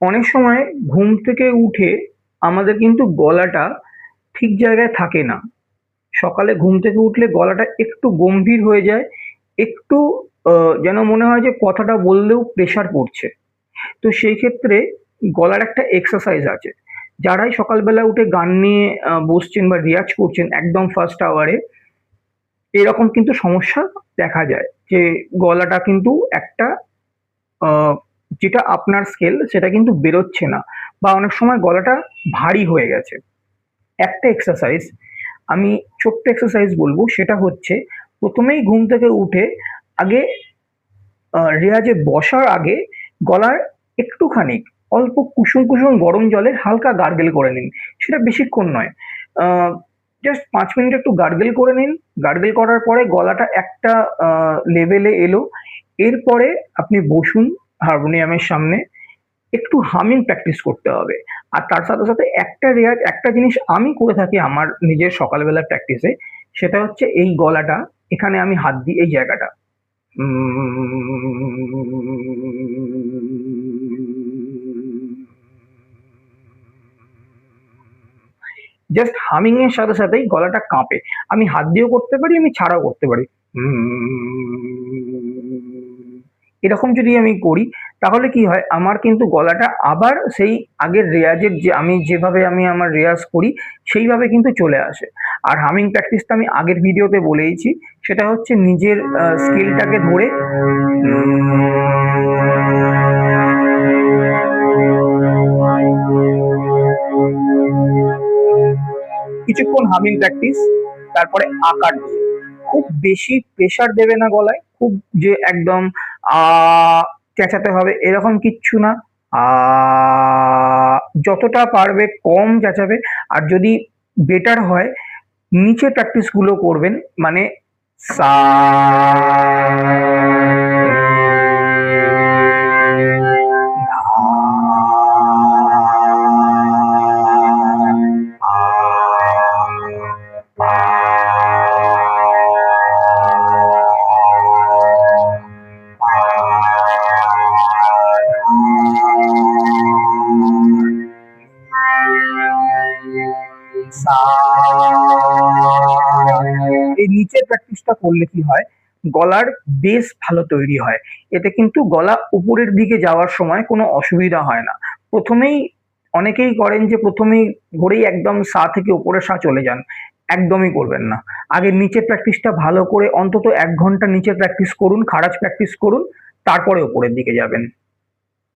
অনেক সময় ঘুম থেকে উঠে আমাদের কিন্তু গলাটা ঠিক জায়গায় থাকে না। সকালে ঘুম থেকে উঠলে গলাটা একটু গম্ভীর হয়ে যায়, একটু যেন মনে হয় যে কথাটা বললেও প্রেশার পড়ছে। তো সেই ক্ষেত্রে গলার একটা এক্সারসাইজ আছে। যারাই সকালবেলা উঠে গান নিয়ে বসছেন বা রেয়াজ করছেন একদম ফার্স্ট আওয়ারে, এরকম কিন্তু সমস্যা দেখা যায় যে গলাটা কিন্তু একটা আ যেটা আপনার স্কেল সেটা কিন্তু বেরোচ্ছে না বা অনেক সময় গলাটা ভারী হয়ে গেছে। একটা এক্সারসাইজ আমি ছোট্ট এক্সারসাইজ বলবো, সেটা হচ্ছে প্রথমেই ঘুম থেকে উঠে আগে রেয়াজে বসার আগে গলার একটুখানি অল্প কুসুম কুসুম গরম জলে হালকা গার্গেল করে নিন। সেটা বেশিক্ষণ নয়, জাস্ট 5 মিনিট একটু গার্গেল করে নিন। গার্গেল করার পরে গলাটা একটা লেভেলে এলো, এরপরে আপনি বসুন হারমোনিয়ামের সামনে, একটু হামিং প্র্যাকটিস করতে হবে। আর তার সাথে সাথে একটা রেয়াজ, একটা জিনিস আমি করে থাকি আমার নিজের সকালবেলার প্র্যাকটিসে, সেটা হচ্ছে এই গলাটা, এখানে আমি হাত দিই এই জায়গাটা। জাস্ট হামিং এর সাথে সাথেই গলাটা কাঁপে। আমি হাত দিয়েও করতে পারি, আমি ছাড়াও করতে পারি। এরকম যদি আমি করি তাহলে কি হয়, আমার কিন্তু গলাটা আবার সেই আগের রেয়াজের যে আমি যেভাবে আমার রেয়াজ করি সেইভাবে কিন্তু চলে আসে। আর হামিং প্র্যাকটিসটা আমি আগের ভিডিওতে বলেইছি, সেটা হচ্ছে নিজের স্কেলটাকে ধরে কিছুক্ষণ হামিং প্র্যাকটিস, তারপরে আকার দিয়ে খুব বেশি প্রেশার দেবে না গলায়, খুব যে একদম আ চেঁচাতে হবে এরকম কিচ্ছু না। আ যতটা পারবে কম চেঁচাবে। আর যদি বেটার হয় নিচে প্র্যাকটিস গুলো করবেন, মানে সা এই নিচের প্র্যাকটিসটা করলে কি হয়, গলার বেস ভালো তৈরি হয়। এতে কিন্তু গলা উপরের দিকে যাওয়ার সময় কোনো অসুবিধা হয় না। প্রথমেই অনেকেই করেন যে প্রথমেই ধরেই একদম সা থেকে উপরের সা চলে যান। একদমই করবেন না। আগে নিচের প্র্যাকটিসটা ভালো করে অন্তত ১ ঘন্টা নিচের প্র্যাকটিস করুন, খারাজ প্র্যাকটিস করুন, তারপরে উপরের দিকে যাবেন।